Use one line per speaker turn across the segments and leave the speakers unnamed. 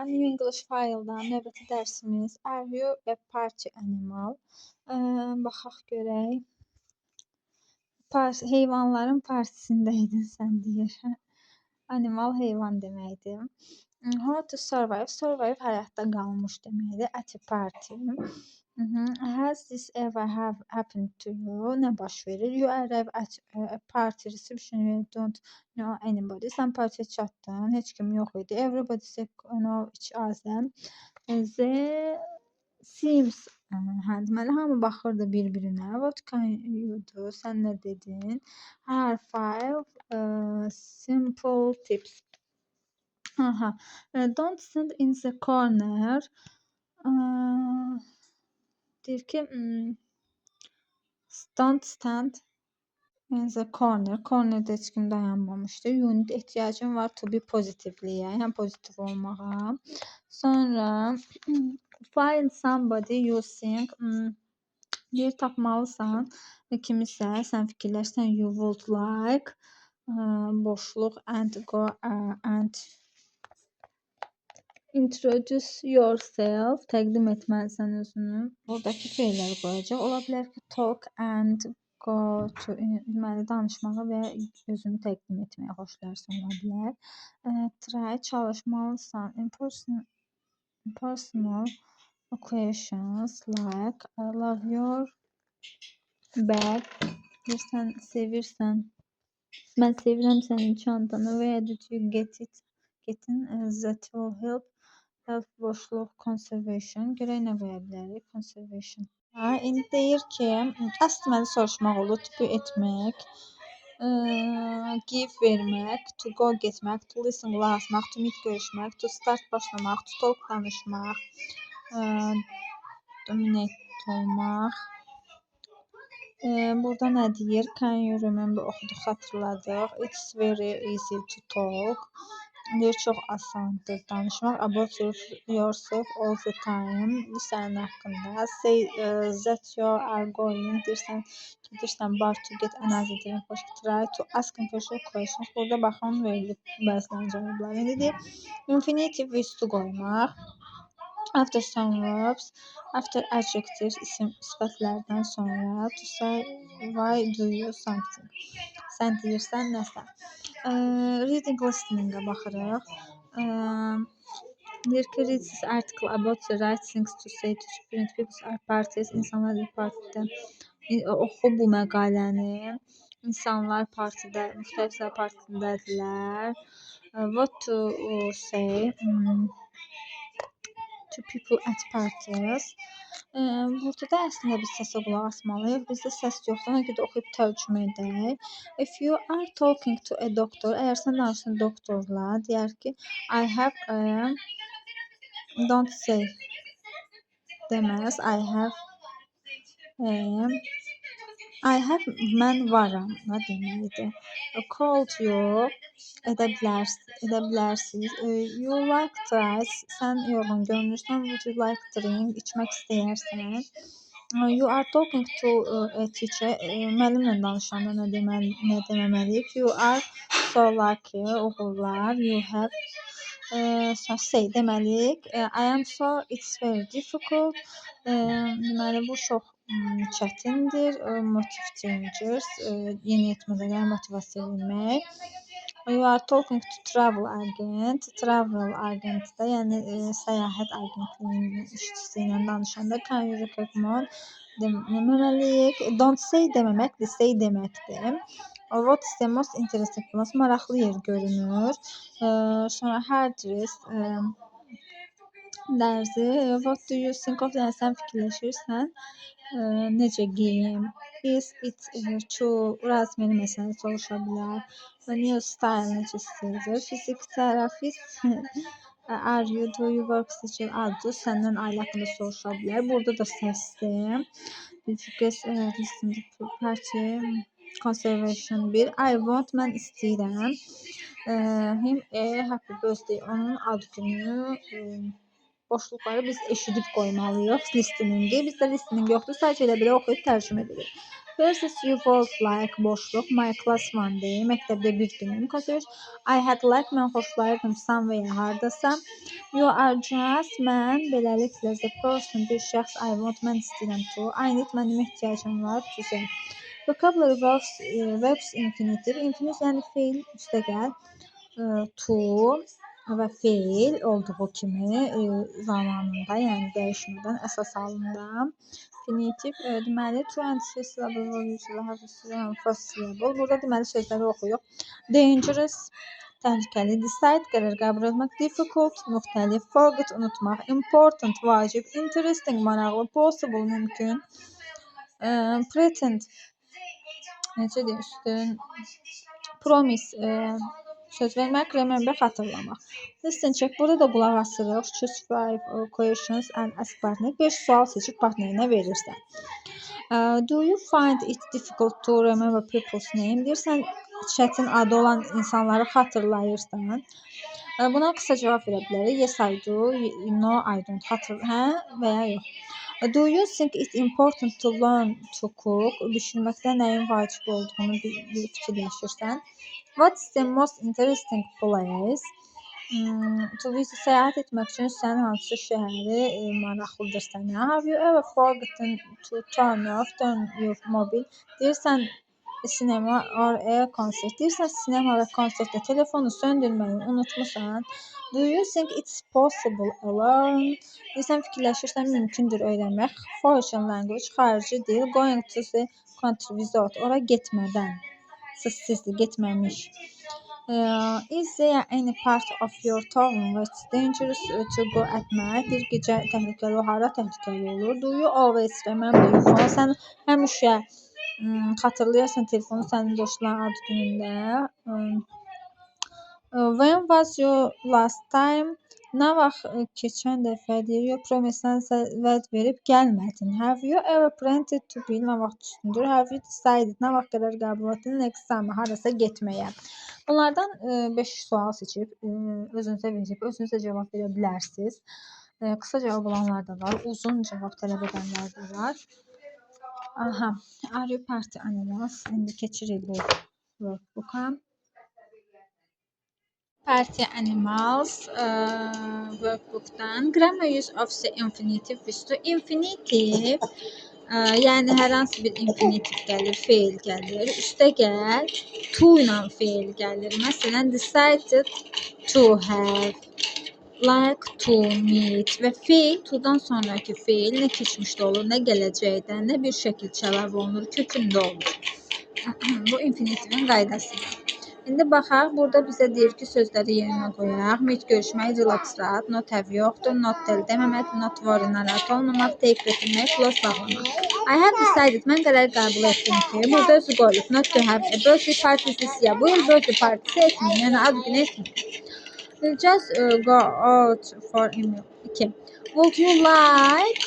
New English File'dan növbəti dərsimiz Are you a party animal? Baxaq görək. Heyvanların partisindəydin sən deyir. Animal heyvan deməkdir. How to survive? Survive həyatda qalmış deməkdir. At a party. Has this ever happened to you? Nə baş verir? You arrive at a party reception you don't know anybody. Sən partiyə çatdın, heç kim yox idi. Everybody know each other. The seems deməli hamı baxırdı bir-birinə. What can you do? Sən nə dedin? Here are 5 simple tips. Don't stand in the corner. Deyir ki, don't stand in the corner. Cornerdə heç kim dayanmamışdı. You need ehtiyacın var to be positively. Yəni pozitiv olmağa. Sonra find somebody you think bir tapmalısan kimisə sən fikirləşsən you would like boşluq and go and introduce yourself təqdim etməlisən özünü. Buradakı feilləri qoyacaq. Ola bilər ki talk and go to deməli danışmağı və özünü təqdim etməyə xoşlayırsan ola bilər. Try çalışmalısan personal occasions like I love your bag. Sən sevirsən. Mən sevirəm sənin çantanı. Where did you get it? Getting that will help boşluq conservation. Görək nə qoya bilərik? Conservation. İndi deyir ki, ask deməli soruşmaq olur, to be etmək, give vermək, to go getmək, to listen qulaq asmaq, to meet görüşmək, to start başlamaq, to talk danışmaq, dominate olmaq. Burada nə deyir? Can you remember? Oxuduq, xatırladıq. It's very easy to talk. Deyir, çox asandır danışmaq. About yourself all the time. Sənin haqqında. Say that you are going. Gedirsən bar to get another drink. Try to ask personal questions. Burada baxın verilib bəzilən cavablar. İndi deyir, infinitive with to qoymaq. After some verbs. After adjectives, isim sifətlərdən sonra. To say why do you something. Sən deyirsən nəsə. Reading listeningə baxırıq. Deyir ki, read this article about the right things to say to different people are parties. İnsanlar bir partidə. Oxu bu məqaləni. İnsanlar partidə, müxtəlif partidədirlər. What to say to people at parties. Burada da əslində biz səsə qulaq asmalıyıq. Bizdə səs yoxdur. Ona görə oxuyub tərcümə edək. If you are talking to a doctor, əgər sən danışırsan doktorla, deyər ki, I have don't say deməz. I have mən varam nə deməkdir? Called you edə bilərsiniz. You like rice. Sən yorğun görünürsən. Would you like drink? İçmək istəyərsən. You are talking to a teacher. Müəllimlə danışanda nə deməməliyik? You are so lucky. Uğurlar. You have say deməliyik. I am so it's very difficult. Deməli bu çox çətindir. Motive changers. Yeni etmələrə motivasiya vermək. You are talking to travel agent. Travel agentdə, yəni səyahət agentliyinin işçisi ilə danışanda can you recommend deməliyik. Don't say deməməkdir, say deməkdir. What is the most interesting place? Maraqlı yer görünür. Sonra hairdress dərzi. What do you think of? Yəni sən fikirləşirsən necə geyim? Is it true? Razmeni məsələni soruşa bilər. New style necə istəyir? Fizioterapist are you? Do you work seçil adlı səndən ailə haqqında soruşa bilər. Burada da səsdir. Listen to party conservation 1. I want mən istəyirəm. Him a happy birthday. Onun ad günü boşluqları biz eşidib qoymalıyıq. Listeningi. Bizdə listening yoxdur. Sadəcə elə belə oxuyub tərcümə edirik. Versus you both like boşluq. My class one day. Məktəbdə bir günüm. Qazıyır. I had like mən xoşlayırdım somewhere hardasa. You are just mən beləliklə the person bir şəxs I want mən istəyirəm to. I need mənim ehtiyacım var to say. Vocabulary verbs infinitive. Infinitive yəni feil üstəgəl. To və feil olduğu kimi zamanında, yəni dəyişmədən əsas halında. Infinitiv deməli two and three syllable usually have first syllable. Burada deməli sözləri oxuyuq. Dangerous təhlükəli, decide qərar qəbul etmək, difficult müxtəlif, forget unutmaq, important vacib, interesting maraqlı, possible mümkün, pretend necə deyirsən, promise söz vermək, remember xatırlamaq. Listen check. Burada da qulaq asırıq. Choose 5 questions and ask partner. 5 sual seçib partnerinə verirsən. Do you find it difficult to remember people's name? Deyirsən, çətin adı olan insanları xatırlayırsan. Buna qısa cavab verə bilərik. Yes, I do. No, I don't. Hə və ya yox. Do you think it's important to learn to cook? Bişirməkdə nəyin vacib olduğunu fikirləşirsən. What's the most interesting place? To visit, səyahət etmək üçün sən hansı şəhəri maraqlıdır sənə? Have you ever forgotten to turn your mobile? Deyirsən, sinema or a concert. Deyirsən, sinema və konsertdə telefonu söndürməyi unutmusan. Do you think it's possible alone? Deyirsən, fikirləşirsən, mümkündür öyrənmək. Foreign language, xarici dil. Going to the country without, ora getmədən. Sizsiz getməmiş. Is there any part of your town where it's dangerous to go at night? Bir gecə təhlükəli o hara təhlükəli olur? Do you always remember your phone? Sən həmişə xatırlayırsan telefonu sənin dostların ad günündə. When was your last time? Nə vaxt keçən dəfə deyir, ya promise-dən vəd verib gəlmədin. Have you ever planned to be? Nə vaxt üstündür? Have you decided? Nə vaxt qədər qəbul etdin? Next time harasa getməyə. Bunlardan 5 sual seçib özünüzə verib, özünüzə cavab verə bilərsiniz. Qısa cavab olanlar da var, uzun cavab tələb edənlər də var. Aha, are you party animals? İndi keçirik bu workbook-a. Party animals workbook-dan grammar use of the infinitive with to. Infinitive yəni hər hansı bir infinitiv gəlir, feil gəlir. Üstəgəl to ilə feil gəlir. Məsələn, decided to have, like to meet və feil to'dan sonraki feil nə keçmişdə olur, nə gələcəkdə, nə bir şəkildə əlavə olunur, kökündə olur. Bu infinitivin qaydasıdır. İndi baxaq, burada bizə deyir ki, sözləri yerinə qoyaq. Meet görüşmək, relaxat, not have yoxdur, not tell deməmək, not worry narahat olmamaq, take götürmək, close bağlamaq. I have decided, mən qərar qəbul etdim ki, burada özü qoyulub, not to have a birthday party this year. Bu il birthday partisi etməyim, yəni ad günü etməyim. We'll just go out for a meal. 2. Would you like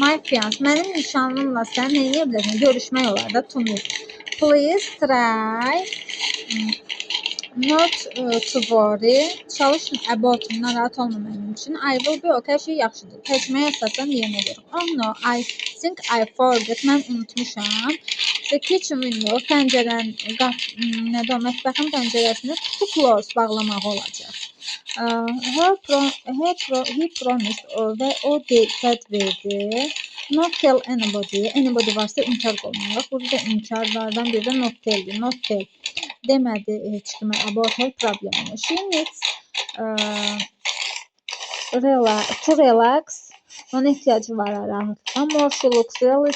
my fiance? Mənim nişanlımla sən nə edə bilərsən? Görüşmək olar da, to meet. Please try not to worry. Çalışın about, narahat olma mənim üçün. I will be okay, hər şey yaxşıdır. Tərcüməyə əsasən yerinə qoyuruq. Oh no, I think I forgot. Mən unutmuşam. The kitchen window, pəncərənin, mətbəxin pəncərəsini to close, bağlamağı olacaq. He promised və o vəd verdi. Not tell anybody. Anybody varsa inkar olmayaq. Burada inkarlardan biri də not tell'dir. Not tell. Demədi heç kimə about her problemini. She needs to relax. Ona ehtiyacı var rahatlığa. More she looks really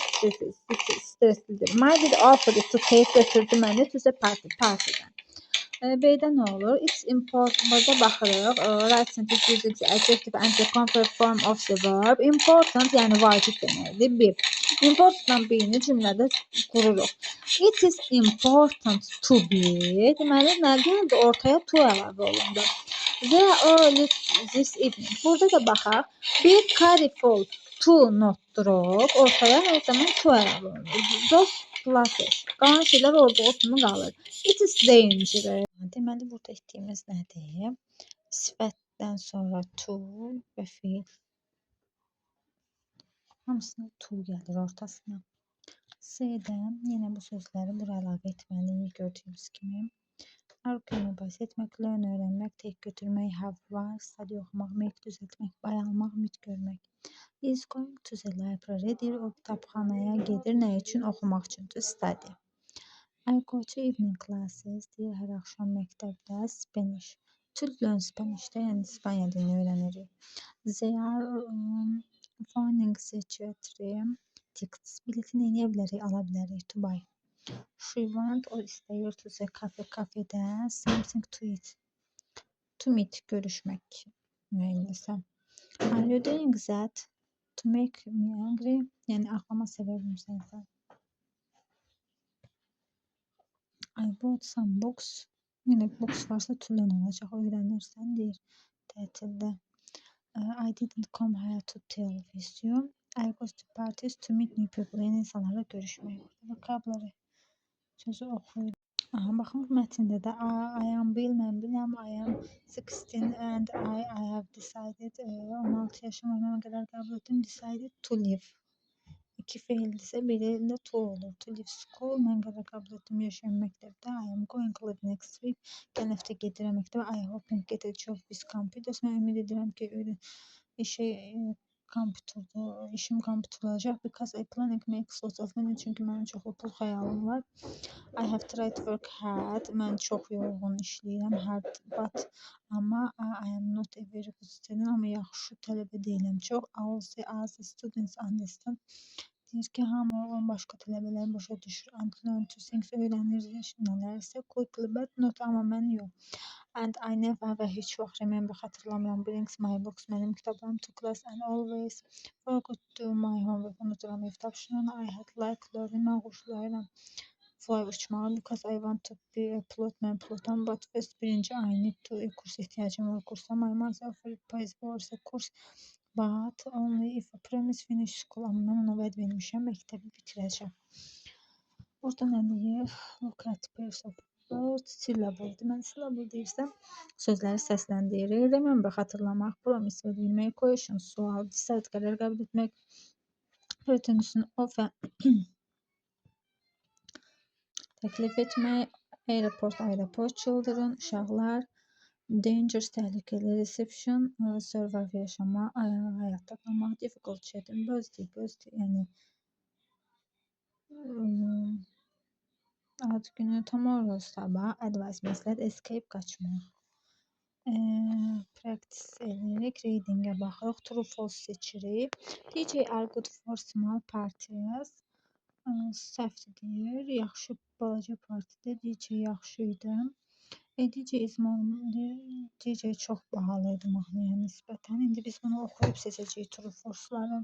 stresslidir. My did offer to take götürdü məni to the party'dən. B'də nə olur? It's important. Burada baxırıq. Right sentence using the adjective and the compound form of the verb. Important yəni vacib deməkdir. B. Important birini cümlədə qururuq. It is important to be. Deməli, nə gəldi? Ortaya to əlavə olundu. They are early this evening. Burada da baxaq. Be careful to not drop. Ortaya hər zaman to əlavə olundu. Those classes. Qalan şeylər olduğu kimi qalır. It is dangerous. Deməli, burada etdiyimiz nədir? Sifətdən sonra to və fiil. Hamısına to gəlir ortasına. C-də yenə bu sözləri bura əlavə etməliyik gördüyünüz kimi. Arqu mübahisə etmək, learn öyrənmək, take götürmək, have var, study oxumaq, make düzəltmək, buy almaq, meet görmək. Is going to the library deyir, o kitabxanaya gedir, nə üçün? Oxumaq üçün, to study. I go to evening classes deyir, hər axşam məktəbdə Spanish. To learn Spanish-də, yəni İspaniya dilini öyrənirik. They are finding the theatre tickets. Biletini eləyə bilərik, ala bilərik, to buy. She want, o istəyir, to the cafe, kafedə something to eat. To meet, görüşmək. Neyləsə. Are you doing that to make me angry? Yəni ağlama səbəbim sənsən. I bought some books. Yine books varsa to learn olacaq, öyrənirsən deyir tətildə. I didn't come here to tell with you. I go to parties to meet new people. Yəni insanlarla görüşmək. Vocabulary sözü oxuyur. Aha, baxın mətndə də I am Bill, mən biləm, I am 16 and I have decided 16 yaşım var, mən qədər qəbul etdim, decided to live. İki feildirsə, biri ilə to olur. To live school, mən qədər qəbul etdim, yaşayan məktəbdə. I am going to live next week. Gələn həftə gedirəm məktəbə. I hope and get a job with computers. Mən ümid edirəm ki, işim kompüter olacaq. Because I planning make lots of money. Çünki mənim çoxlu pul xəyalım var. I have tried to work hard. Mən çox yorğun işləyirəm. Hard, but amma I am not a very good student. Amma yaxşı tələbə deyiləm çox. Also as students understand. Deyir ki, hamı başqa tələbələr başa düşür. And learn to things öyrənir nələrsə quickly, but not amma mən yox. And I never və heç vaxt remember xatırlamıram. Brings my books, mənim kitablarım to class and always forgot to do my homework. Unuturam ev tapşırığını. I had like learning, mən xoşlayıram fly uçmağı. Because I want to be a pilot, mən pilotam. But first birinci I need to kurs ehtiyacım var kursa. My mother offered pays for a kurs. But only if I promise finish school. Amma mən ona vəd vermişəm, məktəbi bitirəcəm. Burada nə deyir? Look at pairs of words, syllable. Deməli, syllable deyirsəm, sözləri səsləndirir. Remember, xatırlamaq, promise, vəd vermək, question, sual, decide, qərar qəbul etmək, pretension, offer, təklif etmək, airport, children, uşaqlar, dangerous, təhlükəli, reception, survive, yaşama, həyatda qalmaq, difficult, çətin, birthday, yəni ad günü, tomorrow, sabah, advice, məsləhət, escape, qaçmaq. Practice edirik, readingə baxırıq, true, false seçirik. DJ are good for small parties. Səhvdir deyir, yaxşı balaca partidə DJ yaxşı idi. DJ is more, DJ çox bahalı idi mahnıya nisbətən. İndi biz bunu oxuyub seçəcəyik true, false-ları.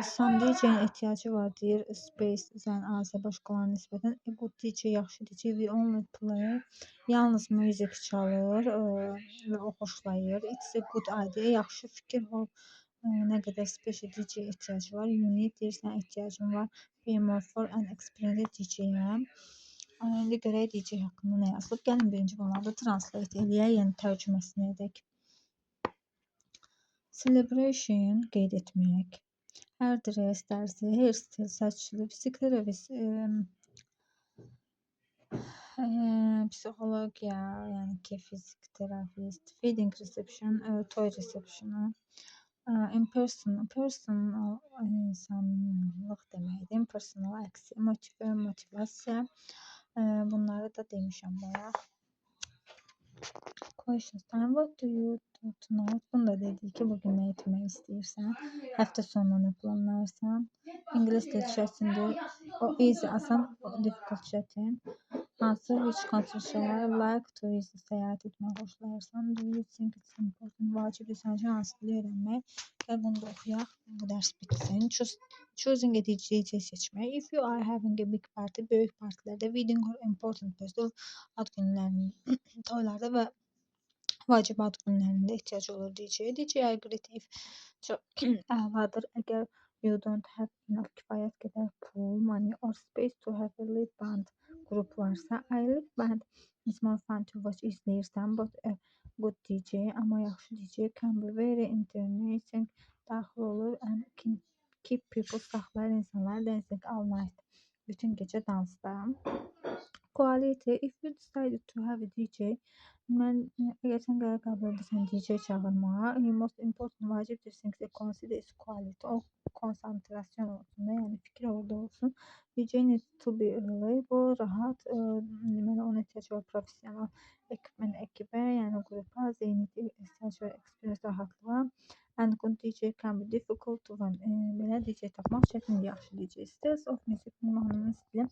Some DJ-nin ehtiyacı var deyir, space, azə başqalarına nisbətən. A good DJ, yaxşı DJ, we only play, yalnız müzik çalır və o xoşlayır. It's a good idea, yaxşı fikir, nə qədər special DJ ehtiyacı var. You need, deyirsən, ehtiyacın var. Pay more for an experienced DJ-yə. İndi görək DJ haqqında nə yazılıb. Gəlin birinci bunları da translate eləyək, yəni tərcüməsini edək. Celebration, qeyd etmək. Hairdress, dərzi, hairstyle, saç, lipstick, psixologiya, yəni ki, fizik terapist, feeding reception, toy receptionu, personal insanlıq deməkdir, impersonal əksi, motivasiya, bunları da demişəm bayaq. Questions time, what do you do tonight? Bunu da dedik ki, bugün nə etmək istəyirsən, həftə sonuna nə planlarsan, İngilis dil çətindir, o easy, asan, difficult, çətin, hansı, which country, şəhər, like to visit, səyahət etmək xoşlayırsan, do you think it's important, vacibdir sənin üçün hansı dili öyrənmək, gəl bunu da oxuyaq, bu dərs bitsin, choosing a DJ seçmək, if you are having a big party, böyük partilərdə, wedding or important festival, ad günlərində, toylarda və vacib ad günlərində ehtiyac olur DJ. DJ agreetive çox əladır. Əgər you don't have enough kifayət qədər pul, money or space to have a lead band qrup varsa, a lead band is more fun to watch, izləyirsən, but a good DJ, amma yaxşı DJ can be very entertaining, daxil olur and keep people saxlayır insanları dancing all night. Bütün gecə dansda. Quality, if you decided to have a DJ, mən əgər sən qərar qəbul edirsən DJ çağırmağa, most important vacib things to consider is quality. O konsantrasyon olsun da, yəni fikir orada olsun. DJ needs to be reliable, rahat, deməli ona ehtiyac var professional equipment ekibə, yəni qrupa, zeyni ehtiyac var experience rahatlığa. And good DJ can be difficult to run. Belə DJ tapmaq çətindir, yaxşı DJ. Styles of music, mahnının stili.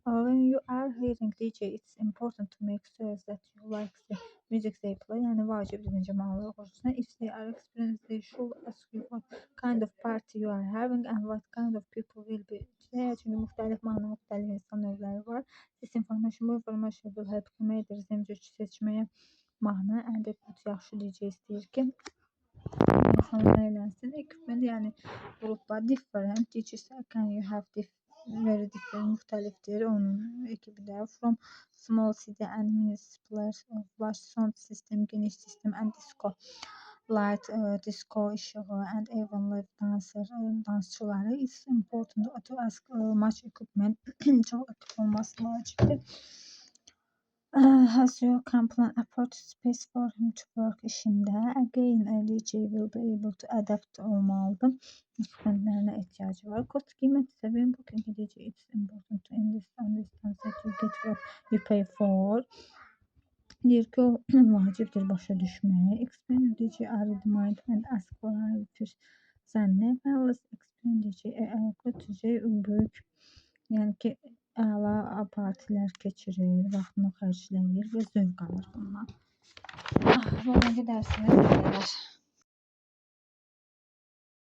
When you are hearing DJ, it's important to make sure that you like the music they play. Yani vacibdir necə mahnıları xoşlayırsan. If they are experienced, they should ask you what kind of party you are having and what kind of people will be there. Çünki müxtəlif mahnı, müxtəlif insan növləri var. This information, bu information will help kömək edir seçməyə mahnı. And a good yaxşı DJ istəyir ki, insanlar eğlensin. Equipment yani gruppa different. DJs can you have very different, müxtəlifdir onun ekibi də. From small CD and mini splitters of large sound system, geniş sistem and disco light, disco ışığı and even live dancer, dansçıları. It's important to ask much equipment. Çok ekip olması vacibdir. Has your can plan a party space for him to work işində. Again, a DJ will be able to adapt olmalıdır. Ekipmanlarına ehtiyacı var. Cost qiymət isə benim booking DJ, it's important to understand that you get what you pay for. Deyir ki, o vacibdir başa düşməyə. Explain DJ are remind and ask for a sən nə? Well, explain DJ, good DJ böyük. Yəni ki, əla partilər keçirir, vaxtını xərcləyir və zövq alır bundan. Bugünkü dərsimiz belədir.